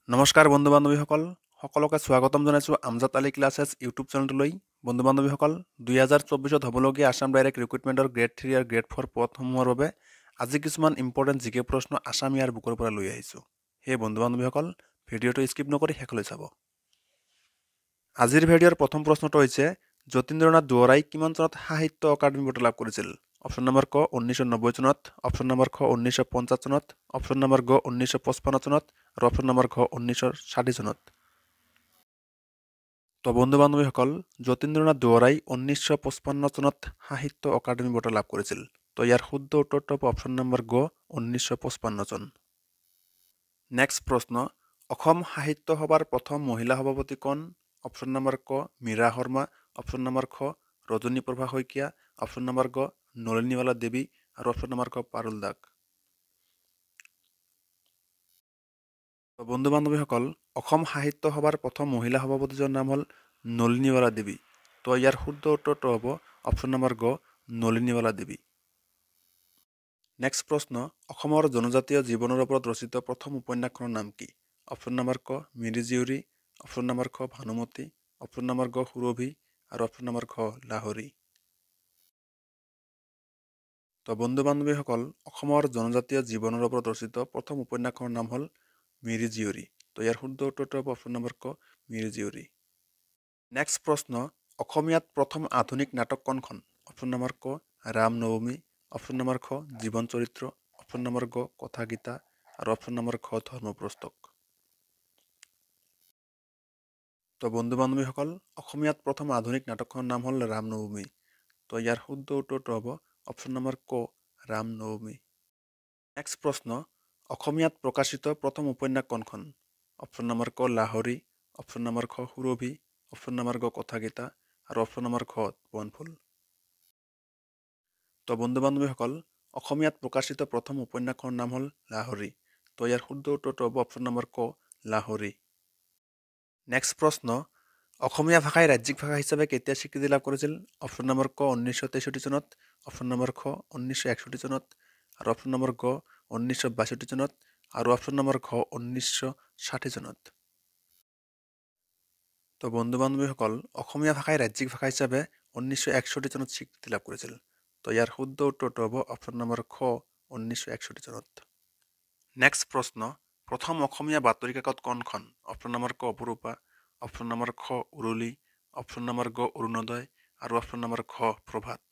নমস্কাৰ বন্ধু বান্ধৱীসকল সকলোকে স্বাগতম জনাইছোঁ আমজাদ আলী ক্লাছেছ ইউটিউব চেনেলটোলৈ বন্ধু বান্ধৱীসকল 2024ত হ'বলগীয়া আসাম ডাইৰেক্ট ৰিক্ৰুটমেণ্টৰ গ্ৰেড 3 আৰু গ্ৰেড 4 পদসমূহৰ বাবে আজি কিছুমান ইম্পৰ্টেণ্ট জিকে প্ৰশ্ন আসাম ইয়াৰ বুকৰ পৰা লৈ আহিছোঁ সেই বন্ধু বান্ধৱীসকল ভিডিঅ'টো স্কিপ নকৰি শেষলৈ চাব আজিৰ ভিডিঅ'ৰ প্ৰথম প্ৰশ্নটো হৈছে যতীন্দ্ৰনাথ দুৱৰাই কিমান চনত সাহিত্য অকাডেমি বঁটা লাভ কৰিছিল অপশ্যন নম্বৰ ক 1990 চনত অপশ্যন নম্বৰ খ 1950 চনত অপশ্যন নম্বৰ গ 1955 চনত আৰু অপশ্যন নম্বৰ ঘ 1960 চনত তো বন্ধু বান্ধৱীসকল যতীন্দ্ৰনাথ দুৱৰাই 1955 চনত সাহিত্য অকাডেমি বঁটা লাভ কৰিছিল তো ইয়াৰ শুদ্ধ উত্তৰটো হ'ব অপশ্যন নম্বৰ গ 1955 চন নেক্সট প্ৰশ্ন অসম সাহিত্য সভাৰ প্ৰথম মহিলা সভাপতি কোন অপশ্যন নম্বৰ ক মীৰা শৰ্মা অপশ্যন নম্বৰ খ ৰজনীপ্ৰভা শইকীয়া অপশ্যন নম্বৰ গ নলিনীবালা দেৱী আৰু অপশ্যন নম্বৰ ক পাৰুল দাস বন্ধু বান্ধৱীসকল অসম সাহিত্য সভাৰ প্ৰথম মহিলা সভাপতিজনৰ নাম হ'ল নলিনীবালা দেৱী তো ইয়াৰ শুদ্ধ উত্তৰটো হ'ব অপশ্যন নম্বৰ গ নলিনীবালা দেৱী নেক্সট প্ৰশ্ন অসমৰ জনজাতীয় জীৱনৰ ওপৰত ৰচিত প্ৰথম উপন্যাসখনৰ নাম কি অপশ্যন নম্বৰ ক মিৰি জীয়ৰী অপশ্যন নম্বৰ খ ভানুমতী অপশ্যন নম্বৰ গ সুৰভি আৰু অপশ্যন নম্বৰ খ লাহৰী তো বন্ধু বান্ধৱীসকল অসমৰ জনজাতীয় জীৱনৰ ওপৰত ৰচিত প্ৰথম উপন্যাসখনৰ নাম হ'ল মিৰি জীয়ৰী তো ইয়াৰ শুদ্ধ উত্তৰটো হ'ব অপশ্যন নম্বৰ ক মিৰি জীয়ৰী নেক্সট প্ৰশ্ন অসমীয়াত প্ৰথম আধুনিক নাটক কোনখন অপশ্যন নম্বৰ ক ৰাম নৱমী অপশ্যন নম্বৰ খ জীৱন চৰিত্ৰ অপশ্যন নম্বৰ গ কথা গীতা আৰু অপশ্যন নম্বৰ খ ধৰ্মপুস্তক তো বন্ধু বান্ধৱীসকল অসমীয়াত প্ৰথম আধুনিক নাটকখনৰ নাম হ'ল ৰাম নৱমী তো ইয়াৰ শুদ্ধ উত্তৰটো হ'ব অপশ্যন নম্বৰ ক ৰাম নৱমী নেক্সট প্ৰশ্ন অসমীয়াত প্ৰকাশিত প্ৰথম উপন্যাস কোনখন অপশ্যন নম্বৰ ক লাহৰী অপশ্যন নম্বৰ খ সুৰভি অপশ্যন নম্বৰ গ কথা গীতা আৰু অপশ্যন নম্বৰ খ বনফুল তো বন্ধু বান্ধৱীসকল অসমীয়াত প্ৰকাশিত প্ৰথম উপন্যাসখনৰ নাম হ'ল লাহৰী তো ইয়াৰ শুদ্ধ উত্তৰটো হ'ব অপশ্যন নম্বৰ ক লাহৰী নেক্সট প্ৰশ্ন অসমীয়া ভাষাই ৰাজ্যিক ভাষা হিচাপে কেতিয়া স্বীকৃতি লাভ কৰিছিল অপশ্যন নম্বৰ ক 1963 চনত অপশ্যন নম্বৰ খ 1961 চনত আৰু অপশ্যন নম্বৰ গ 1962 চনত আৰু অপশ্যন নম্বৰ খ 1960 চনত তো বন্ধু বান্ধৱীসকল অসমীয়া ভাষাই ৰাজ্যিক ভাষা হিচাপে 1961 চনত স্বীকৃতি লাভ কৰিছিল তো ইয়াৰ শুদ্ধ উত্তৰটো হ'ব অপশ্যন নম্বৰ খ 1961 চনত নেক্সট প্ৰশ্ন প্ৰথম অসমীয়া বাতৰি কাকত কোনখন অপশ্যন নম্বৰ ক অপৰূপা অপশ্যন নম্বৰ খ উৰুলি অপশ্যন নম্বৰ গ অৰুণোদয় আৰু অপশ্যন নম্বৰ খ প্ৰভাত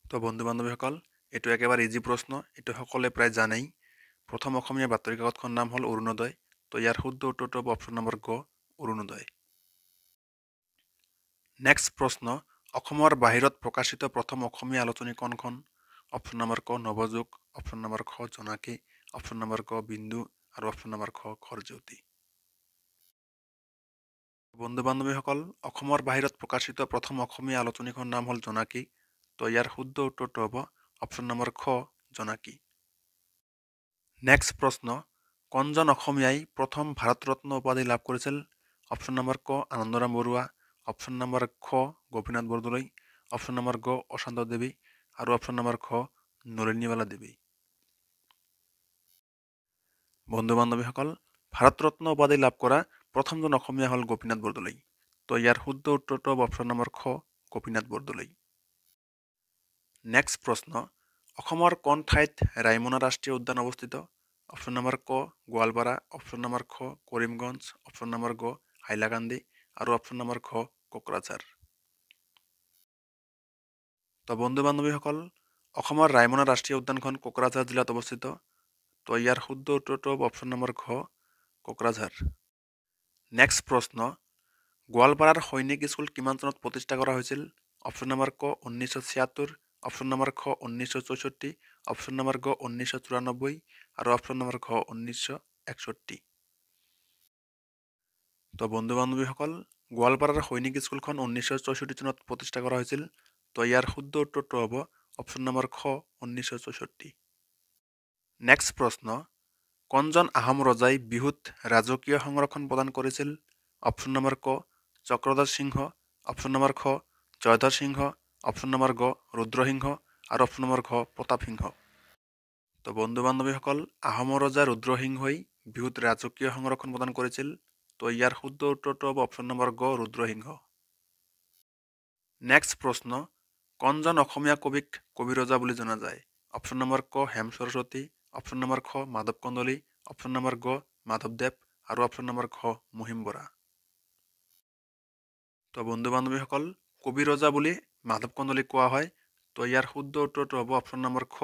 তো বন্ধু বান্ধৱীসকল এইটো একেবাৰে ইজি প্ৰশ্ন এইটো সকলোৱে প্ৰায় জানেই প্ৰথম অসমীয়া বাতৰি কাকতখনৰ নাম হ'ল অৰুণোদয় তো ইয়াৰ শুদ্ধ উত্তৰটো হ'ব অপশ্যন নম্বৰ গ অৰুণোদয় নেক্সট প্ৰশ্ন অসমৰ বাহিৰত প্ৰকাশিত প্ৰথম অসমীয়া আলোচনী কোনখন অপশ্যন নম্বৰ ক নৱযুগ অপশ্যন নম্বৰ খ জোনাকী অপশ্যন নম্বৰ ক বিন্দু আৰু অপশ্যন নম্বৰ খ খৰজ্যোতি বন্ধু বান্ধৱীসকল অসমৰ বাহিৰত প্ৰকাশিত প্ৰথম অসমীয়া আলোচনীখনৰ নাম হ'ল জোনাকী তো ইয়াৰ শুদ্ধ উত্তৰটো হ'ব অপশ্যন নম্বৰ খ জোনাকী নেক্সট প্ৰশ্ন কোনজন অসমীয়াই প্ৰথম ভাৰত ৰত্ন উপাধি লাভ কৰিছিল অপশ্যন নম্বৰ ক আনন্দৰাম বৰুৱা অপশ্যন নম্বৰ খ গোপীনাথ বৰদলৈ অপশ্যন নম্বৰ গ অশান্ত দেৱী আৰু অপশ্যন নম্বৰ খ নলিনীবালা দেৱী বন্ধু বান্ধৱীসকল ভাৰত ৰত্ন উপাধি লাভ কৰা প্ৰথমজন অসমীয়া হ'ল গোপীনাথ বৰদলৈ তো ইয়াৰ শুদ্ধ উত্তৰটো হ'ব অপশ্যন নম্বৰ খ গোপীনাথ বৰদলৈ নেক্সট প্ৰশ্ন অসমৰ কোন ঠাইত ৰায়মনা ৰাষ্ট্ৰীয় উদ্যান অৱস্থিত অপশ্যন নম্বৰ ক গোৱালপাৰা অপশ্যন নম্বৰ খ কৰিমগঞ্জ অপশ্যন নম্বৰ গ হাইলাকান্দি আৰু অপশ্যন নম্বৰ খ কোকৰাঝাৰ তো বন্ধু বান্ধৱীসকল অসমৰ ৰায়মনা ৰাষ্ট্ৰীয় উদ্যানখন কোকৰাঝাৰ জিলাত অৱস্থিত তো ইয়াৰ শুদ্ধ উত্তৰটো হ'ব অপশ্যন নম্বৰ খ কোকৰাঝাৰ নেক্সট প্ৰশ্ন গোৱালপাৰাৰ সৈনিক স্কুল কিমান চনত প্ৰতিষ্ঠা কৰা হৈছিল অপশ্যন নম্বৰ ক 1976 অপশ্যন নম্বৰ খ 1964 অপশ্যন নম্বৰ গ 1994 আৰু অপশ্যন নম্বৰ খ 1961 তো বন্ধু বান্ধৱীসকল গোৱালপাৰাৰ সৈনিক স্কুলখন 1964 চনত প্ৰতিষ্ঠা কৰা হৈছিল তো ইয়াৰ শুদ্ধ উত্তৰটো হ'ব অপশ্যন নম্বৰ খ 1964 নেক্সট প্ৰশ্ন কোনজন আহোম ৰজাই বিহুত ৰাজকীয় সংৰক্ষণ প্ৰদান কৰিছিল অপশ্যন নম্বৰ ক চক্ৰধৰ সিংহ অপশ্যন নম্বৰ খ জয়ধৰ সিংহ অপশ্যন নম্বৰ গ ৰুদ্ৰসিংহ আৰু অপশ্যন নম্বৰ ঘ প্ৰতাপ সিংহ তো বন্ধু বান্ধৱীসকল আহোমৰ ৰজা ৰুদ্ৰসিংহই বিহুত ৰাজকীয় সংৰক্ষণ প্ৰদান কৰিছিল? তো ইয়াৰ শুদ্ধ উত্তৰটো হ'ব অপশ্যন নম্বৰ গ ৰুদ্ৰসিংহ। নেক্সট প্ৰশ্ন, কণজন অসমীয়া কবিক কবিৰজা বুলি জনা যায়? অপশ্যন নম্বৰ ক হেম সৰস্বতী, অপশ্যন নম্বৰ খ মাধৱ কন্দলী, অপশ্যন নম্বৰ গ মাধৱদেৱ আৰু অপশ্যন নম্বৰ খ মহিম বৰা। তো বন্ধু বান্ধৱীসকল, কবিৰজা বুলি মাধৱ কন্দলীক কোৱা হয়। তো ইয়াৰ শুদ্ধ উত্তৰটো হ'ব অপশ্যন নম্বৰ খ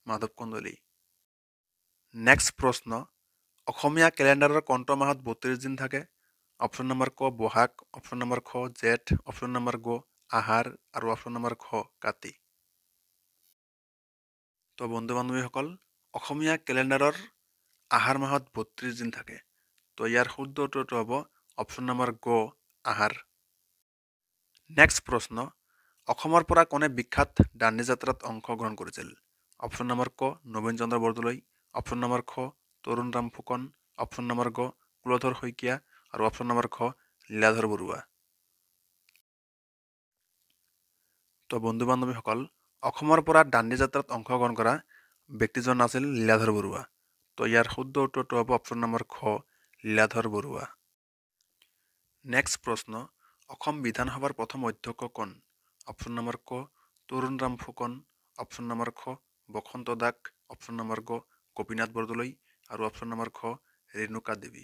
মাধৱ কন্দলী। নেক্সট প্ৰশ্ন, অসমীয়া কেলেণ্ডাৰৰ কোনটো মাহত 32 দিন থাকে? অপশ্যন নম্বৰ ক বহাগ, অপশ্যন নম্বৰ খ জেঠ, অপশ্যন নম্বৰ গ আহাৰ আৰু অপশ্যন নম্বৰ খ কাতি। তো বন্ধু বান্ধৱীসকল, অসমীয়া কেলেণ্ডাৰৰ আহাৰ মাহত 32 দিন থাকে। তো ইয়াৰ শুদ্ধ উত্তৰটো হ'ব অপশ্যন নম্বৰ গ আহাৰ। নেক্সট প্ৰশ্ন, অসমৰ পৰা কোনে বিখ্যাত দাণ্ডি যাত্ৰাত অংশগ্ৰহণ কৰিছিল? অপশ্যন নম্বৰ ক নবীন চন্দ্ৰ বৰদলৈ, অপশ্যন নম্বৰ খ তৰুণ ৰাম ফুকন, অপশ্যন নম্বৰ গ কুলধৰ শইকীয়া আৰু অপশ্যন নম্বৰ খ লীলাধৰ বৰুৱা। তো বন্ধু বান্ধৱীসকল, অসমৰ পৰা দাণ্ডি যাত্ৰাত অংশগ্ৰহণ কৰা ব্যক্তিজন আছিল লীলাধৰ বৰুৱা। তো ইয়াৰ শুদ্ধ উত্তৰটো হ'ব অপশ্যন নম্বৰ খ লীলাধৰ বৰুৱা। নেক্সট প্ৰশ্ন, অসম বিধানসভাৰ প্ৰথম অধ্যক্ষ কোন? অপশ্যন নম্বৰ ক তৰুণ ৰাম ফুকন, অপশ্যন নম্বৰ খ বসন্ত দাস, অপশ্যন নম্বৰ গ গোপীনাথ বৰদলৈ আৰু অপশ্যন নম্বৰ খ ৰেণুকা দেৱী।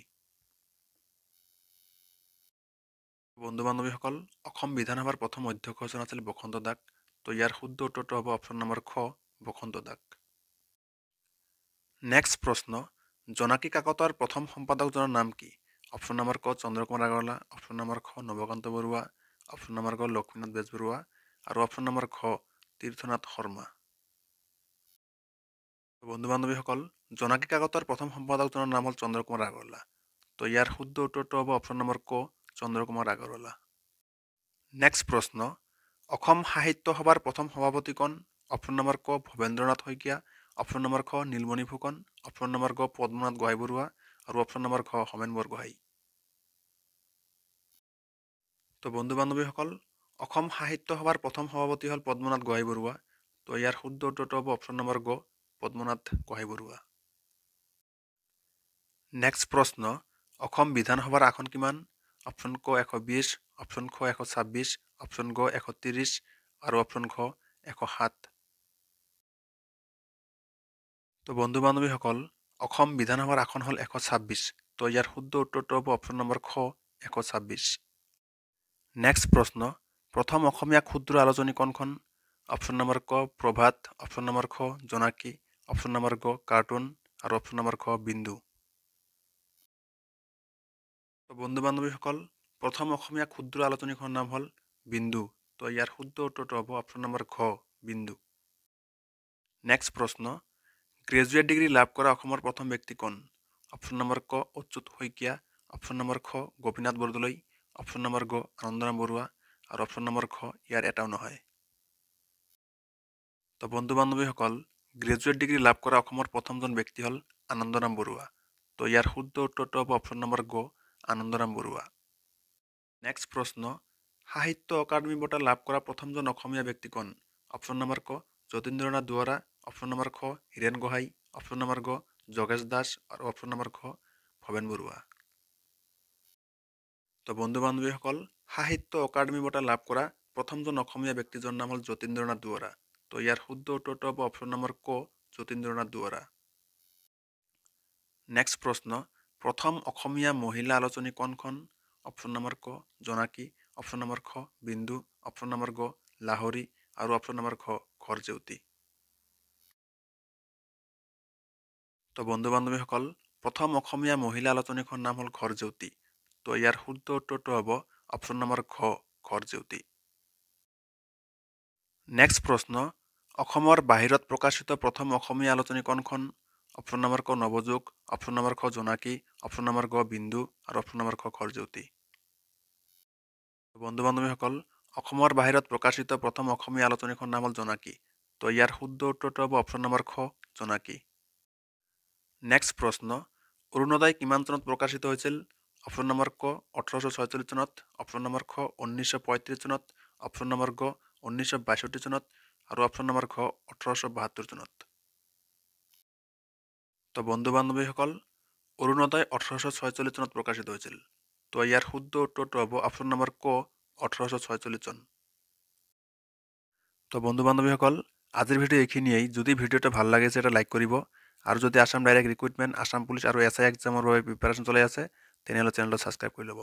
বন্ধু বান্ধৱীসকল, অসম বিধানসভাৰ প্ৰথম অধ্যক্ষজন আছিল বসন্ত দাস। তো ইয়াৰ শুদ্ধ উত্তৰটো হ'ব অপশ্যন নম্বৰ খ বসন্ত দাস। নেক্সট প্ৰশ্ন, জোনাকী কাকতৰ প্ৰথম সম্পাদকজনৰ নাম কি? অপশ্যন নম্বৰ ক চন্দ্ৰকুমাৰ আগৰৱালা, অপশ্যন নম্বৰ খ নৱকান্ত বৰুৱা, অপশ্যন নম্বৰ গ লক্ষ্মীনাথ বেজবৰুৱা আৰু অপশ্যন নম্বৰ খ তীৰ্থনাথ শৰ্মা। বন্ধু বান্ধৱীসকল, জোনাকী কাকতৰ প্ৰথম সম্পাদকজনৰ নাম হ'ল চন্দ্ৰকুমাৰ আগৰৱালা। তো ইয়াৰ শুদ্ধ উত্তৰটো হ'ব অপশ্যন নম্বৰ ক চন্দ্ৰকুমাৰ আগৰৱালা। নেক্সট প্ৰশ্ন, অসম সাহিত্য সভাৰ প্ৰথম সভাপতি কোন? অপশ্যন নম্বৰ ক ভৱেন্দ্ৰনাথ শইকীয়া, অপশ্যন নম্বৰ খ নীলমণি ফুকন, অপশ্যন নম্বৰ গ পদ্মনাথ গোহাঁই বৰুৱা আৰু অপশ্যন নম্বৰ খ হোমেন বৰগোহাঁই। তো বন্ধু বান্ধৱীসকল, অসম সাহিত্য সভাৰ প্ৰথম সভাপতি হ'ল পদ্মনাথ গোহাঁই বৰুৱা। তো ইয়াৰ শুদ্ধ উত্তৰটো হ'ব অপশ্যন নম্বৰ গ পদ্মনাথ গোহাঁই বৰুৱা। নেক্সট প্ৰশ্ন, অসম বিধানসভাৰ আসন কিমান? অপশ্যন ক 120, অপশ্যন খ 126, অপশ্যন গ 130 আৰু অপশ্যন খ 107। তো বন্ধু বান্ধৱীসকল, অসম বিধানসভাৰ আসন হ'ল 126। তো ইয়াৰ শুদ্ধ উত্তৰটো হ'ব অপশ্যন নম্বৰ খ 126। নেক্সট প্ৰশ্ন, প্ৰথম অসমীয়া ক্ষুদ্ৰ আলোচনী কোনখন? অপশ্যন নম্বৰ ক প্ৰভাত, অপশ্যন নম্বৰ খ জোনাকী, অপশ্যন নম্বৰ গ কাৰ্টুন আৰু অপশ্যন নম্বৰ খ বিন্দু। বন্ধু বান্ধৱীসকল, প্ৰথম অসমীয়া ক্ষুদ্ৰ আলোচনীখনৰ নাম হ'ল বিন্দু। তো ইয়াৰ শুদ্ধ উত্তৰটো হ'ব অপশ্যন নম্বৰ খ বিন্দু। নেক্সট প্ৰশ্ন, গ্ৰেজুৱেট ডিগ্ৰী লাভ কৰা অসমৰ প্ৰথম ব্যক্তি কোন? অপশ্যন নম্বৰ ক অচ্যুত শইকীয়া, অপশ্যন নম্বৰ খ গোপীনাথ বৰদলৈ, অপশ্যন নম্বৰ গ আনন্দৰাম বৰুৱা আৰু অপশ্যন নম্বৰ খ ইয়াৰ এটাও নহয়। তো বন্ধু বান্ধৱীসকল, গ্ৰেজুৱেট ডিগ্ৰী লাভ কৰা অসমৰ প্ৰথমজন ব্যক্তি হ'ল আনন্দৰাম বৰুৱা। তো ইয়াৰ শুদ্ধ উত্তৰটো হ'ব অপশ্যন নম্বৰ গ আনন্দৰাম বৰুৱা। নেক্সট প্ৰশ্ন, সাহিত্য অকাডেমি বঁটা লাভ কৰা প্ৰথমজন অসমীয়া ব্যক্তি কোন? অপশ্যন নম্বৰ ক যতীন্দ্ৰনাথ দুৱৰা, অপশ্যন নম্বৰ খ হীৰেণ গোহাঁই, অপশ্যন নম্বৰ গ যোগেশ দাস আৰু অপশ্যন নম্বৰ খ ভৱেন বৰুৱা। তো বন্ধু বান্ধৱীসকল, সাহিত্য অকাডেমি বঁটা লাভ কৰা প্ৰথমজন অসমীয়া ব্যক্তিজনৰ নাম হ'ল যতীন্দ্ৰনাথ দুৱৰা। তো ইয়াৰ শুদ্ধ উত্তৰটো হ'ব অপশ্যন নম্বৰ ক যতীন্দ্ৰনাথ দুৱৰা। নেক্সট প্ৰশ্ন, প্ৰথম অসমীয়া মহিলা আলোচনী কোনখন? অপশ্যন নম্বৰ ক জোনাকী, অপশ্যন নম্বৰ খ বিন্দু, অপশ্যন নম্বৰ গ লাহৰী আৰু অপশ্যন নম্বৰ খ ঘৰজেউতি। তো বন্ধু বান্ধৱীসকল, প্ৰথম অসমীয়া মহিলা আলোচনীখনৰ নাম হ'ল ঘৰজেউতি। তো ইয়াৰ শুদ্ধ উত্তৰটো হ'ব অপশ্যন নম্বৰ খ ঘৰজেউতি। নেক্সট প্ৰশ্ন, অসমৰ বাহিৰত প্ৰকাশিত প্ৰথম অসমীয়া আলোচনী কোনখন? অপশ্যন নম্বৰ ক নৱযুগ, অপশ্যন নম্বৰ খ জোনাকী, অপশ্যন নম্বৰ গ বিন্দু আৰু অপশ্যন নম্বৰ খ ঘৰজেউতি। বন্ধু বান্ধৱীসকল, অসমৰ বাহিৰত প্ৰকাশিত প্ৰথম অসমীয়া আলোচনীখনৰ নাম হ'ল জোনাকী। তো ইয়াৰ শুদ্ধ উত্তৰটো হ'ব অপশ্যন নম্বৰ খ জোনাকী। নেক্সট প্ৰশ্ন, অৰুণোদয় কিমান চনত প্ৰকাশিত হৈছিল? অপশ্যন নম্বৰ ক 1846 চনত, অপশ্যন নম্বৰ খ 1935 চনত, অপশ্যন নম্বৰ গ 1962 চনত আৰু অপশ্যন নম্বৰ খ 1872 চনত। তো বন্ধু বান্ধৱীসকল, অৰুণোদয় 1846 চনত প্ৰকাশিত হৈছিল। তো ইয়াৰ শুদ্ধ উত্তৰটো হ'ব অপশ্যন নম্বৰ ক 1846 চন। তো বন্ধু বান্ধৱীসকল আজিৰ ভিডিঅ' এইখিনিয়েই। যদি ভিডিঅ'টো ভাল লাগিছে এটা লাইক কৰিব আৰু যদি Assam direct recruitment, Assam police আৰু SI এক্সামৰ বাবে প্ৰিপাৰেশ্যন চলাই আছে তেনেহ'লে চেনেলটো ছাবস্ক্ৰাইব কৰি ল'ব।